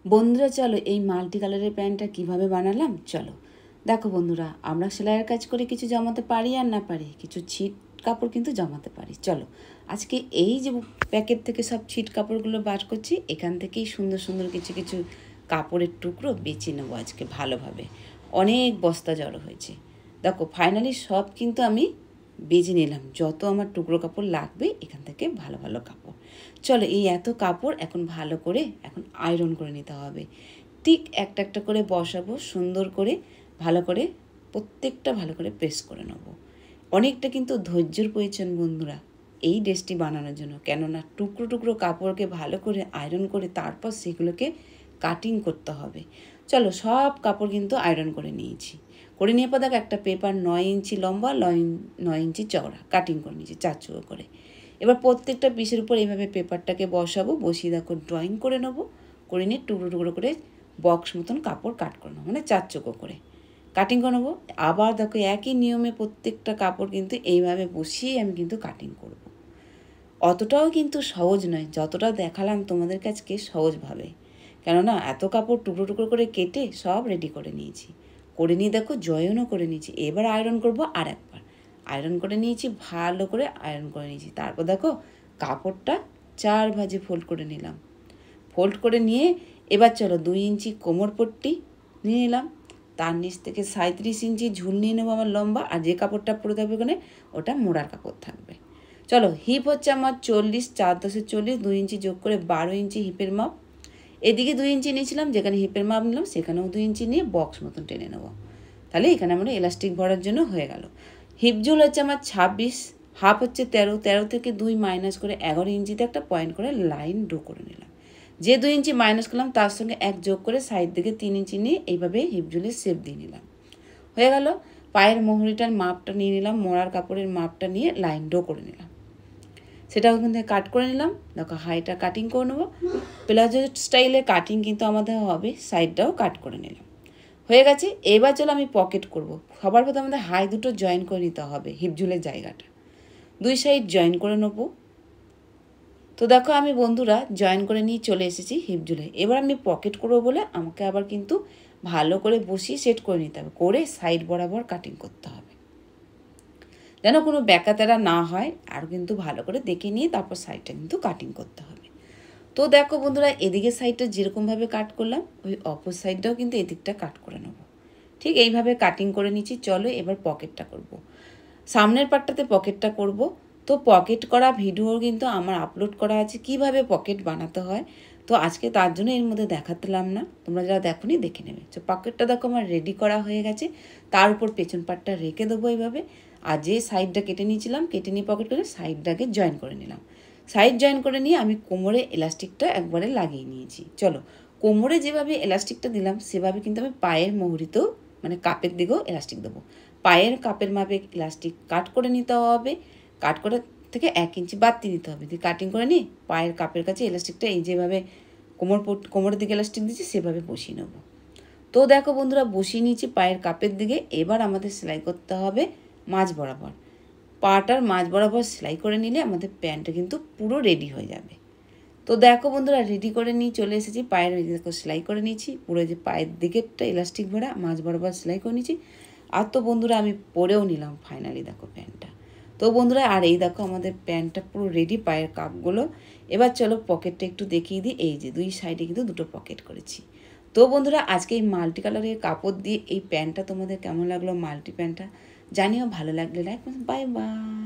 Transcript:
বন্ধুরা চলো এই মাল্টি কালারের প্যান্টটা কিভাবে বানালাম চলো দেখো বন্ধুরা, আমরা সেলাইয়ের কাজ করে কিছু জমাতে পারি আর না পারি, কিছু ছিট কাপড় কিন্তু জমাতে পারি। চলো আজকে এই যে প্যাকেট থেকে সব ছিট কাপড়গুলো বার করছি, এখান থেকেই সুন্দর সুন্দর কিছু কিছু কাপড়ের টুকরো বেছে নেবো আজকে ভালোভাবে। অনেক বস্তা জড়ো হয়েছে, দেখো ফাইনালি সব কিন্তু আমি বেছে নিলাম। যত আমার টুকরো কাপড় লাগবে এখান থেকে ভালো ভালো কাপড়। চলো এই এত কাপড় এখন ভালো করে এখন আয়রন করে নিতে হবে। ঠিক একটা একটা করে বসাবো, সুন্দর করে ভালো করে প্রত্যেকটা ভালো করে প্রেস করে নেবো। অনেকটা কিন্তু ধৈর্যের প্রয়োজন বন্ধুরা এই ড্রেসটি বানানোর জন্য, কেননা টুকরো টুকরো কাপড়কে ভালো করে আয়রন করে তারপর সেগুলোকে কাটিং করতে হবে। চলো সব কাপড় কিন্তু আয়রন করে নিয়েছি। করে নিয়ে পর দেখো একটা পেপার 9 ইঞ্চি লম্বা 9 ইঞ্চি চওড়া কাটিং করে নিয়েছি 4 চৌকো করে। এবার প্রত্যেকটা পিসের উপর এইভাবে পেপারটাকে বসাবো, বসিয়ে দেখো ড্রয়িং করে নেবো। করে নিয়ে টুকরো টুকরো করে বক্স মতন কাপড় কাট করে নেবো, মানে 4 চৌকো করে কাটিং করে নেবো। আবার দেখো একই নিয়মে প্রত্যেকটা কাপড় কিন্তু এইভাবে বসিয়েই আমি কিন্তু কাটিং করব। অতটাও কিন্তু সহজ নয়, যতটা দেখালাম তোমাদের কাছকে সহজভাবে, কেননা এত কাপড় টুকরো টুকরো করে কেটে সব রেডি করে নিয়েছি। করে নিয়ে দেখো জয়েনও করে নিয়েছি। এবার আয়রন করব আর একবার আয়রন করে নিয়েছি, ভালো করে আয়রন করে নিয়েছি। তারপর দেখো কাপড়টা 4 ভাঁজে ফোল্ড করে নিলাম। ফোল্ড করে নিয়ে এবার চলো 2 ইঞ্চি কোমর পট্টি নিয়ে নিলাম। তার নিচ থেকে 37 ইঞ্চি ঝুল নিয়ে নেবো আমার লম্বা, আর যে কাপড়টা পরে থাকবে ওখানে ওটা মোড়ার কাপড় থাকবে। চলো হিপ হচ্ছে আমার 40, 4 10 40, 2 ইঞ্চি যোগ করে 12 ইঞ্চি হিপের মাপ। এদিকে 2 ইঞ্চি নিয়েছিলাম, যেখানে হিপের মাপ নিলাম সেখানেও 2 ইঞ্চি নিয়ে বক্স মতন টেনে নেবো। তাহলে এখানে আমরা এলাস্টিক ভরার জন্য হয়ে গেল। হিপ ঝুল হচ্ছে আমার 26, হাফ হচ্ছে 13, 13 থেকে 2 মাইনাস করে 11 ইঞ্চিতে একটা পয়েন্ট করে লাইন ড্র করে নিলাম। যে 2 ইঞ্চি মাইনাস করলাম তার সঙ্গে 1 যোগ করে সাইড দিকে 3 ইঞ্চি নিয়ে এইভাবে হিপ ঝুলের শেপ দিয়ে নিলাম। হয়ে গেল। পায়ের মোহরিটার মাপটা নিয়ে নিলাম, মোড়ার কাপড়ের মাপটা নিয়ে লাইন ড্র করে নিলাম। সেটা ওখান থেকে কাট করে নিলাম। দেখো হাইটা কাটিং করে নেবো। প্লাজো স্টাইলে কাটিং কিন্তু আমাদের হবে, সাইডটাও কাট করে নিলাম। হয়ে গেছে। এবার চলো আমি পকেট করব। সবার প্রথমে আমাদের হাই দুটো জয়েন করে নিতে হবে, হিপ ঝুলের জায়গাটা 2 সাইড জয়েন করে নেবো। তো দেখো আমি বন্ধুরা জয়েন করে নিয়ে চলে এসেছি হিপ ঝুলে। এবার আমি পকেট করবো বলে আমাকে আবার কিন্তু ভালো করে বসিয়ে সেট করে নিতে হবে, করে সাইড বরাবর কাটিং করতে হবে যেন কোনো ব্যাকাতেরা না হয়। আর কিন্তু ভালো করে দেখে নিয়ে তারপর সাইডটা কিন্তু কাটিং করতে হবে। তো দেখো বন্ধুরা এদিকে সাইডটা যেরকমভাবে কাট করলাম ওই অপর সাইডটাও কিন্তু এদিকটা কাট করে নেব। ঠিক এইভাবে কাটিং করে নিচ্ছি। চলো এবার পকেটটা করব। সামনের পার্টটাতে পকেটটা করব। তো পকেট করা ভিডিও কিন্তু আমার আপলোড করা আছে কিভাবে পকেট বানাতে হয়। তো আজকে তার জন্য এর মধ্যে দেখাতলাম না, তোমরা যারা দেখোনি দেখে নেবে। তো পকেটটা দেখো আমার রেডি করা হয়ে গেছে। তার উপর পেছন পার্টটা রেখে দেবো এইভাবে। আর যে সাইডটা কেটে নিয়েছিলাম, কেটে নিয়ে পকেট করে সাইডটাকে জয়েন করে নিলাম। সাইড জয়েন করে নিয়ে আমি কোমরে এলাস্টিকটা একবারে লাগিয়ে নিয়েছি। চলো কোমরে যেভাবে এলাস্টিকটা দিলাম সেভাবে কিন্তু আমি পায়ের মোহরিতেও মানে কাপের দিকেও এলাস্টিক দেবো। পায়ের কাপের মাপে ইলাস্টিক কাট করে নিতে হবে। কাট করে থেকে 1 ইঞ্চি বাড়তি নিতে হবে, দিয়ে কাটিং করে নিয়ে পায়ের কাপের কাছে এলাস্টিকটা এই যেভাবে কোমরের দিকে এলাস্টিক দিচ্ছি সেভাবে বসিয়ে নেবো। তো দেখো বন্ধুরা বসিয়ে নিয়েছি পায়ের কাপের দিকে। এবার আমাদের সেলাই করতে হবে মাঝ বরাবর। পাটার মাঝ বরাবর সেলাই করে নিলে আমাদের প্যান্টটা কিন্তু পুরো রেডি হয়ে যাবে। তো দেখো বন্ধুরা রেডি করে নিয়ে চলে এসেছি। পায়ের দেখো সেলাই করে নিয়েছি, পুরো যে পায়ের দিকেরটা ইলাস্টিক ভরা মাঝ বরাবর সেলাই করে নিয়েছি। আর তো বন্ধুরা আমি পরেও নিলাম ফাইনালি দেখো প্যান্টটা। তো বন্ধুরা আর এই দেখো আমাদের প্যান্টটা পুরো রেডি, পায়ের কাপগুলো। এবার চলো পকেটটা একটু দেখিয়ে দিই। এই যে 2 সাইডে কিন্তু 2টো পকেট করেছি। তো বন্ধুরা আজকে এই মাল্টি কালারের কাপড় দিয়ে এই প্যান্টটা তোমাদের কেমন লাগলো, মাল্টি প্যান্টটা জানিও। ভালো লাগলে লাইক, বাই বাই।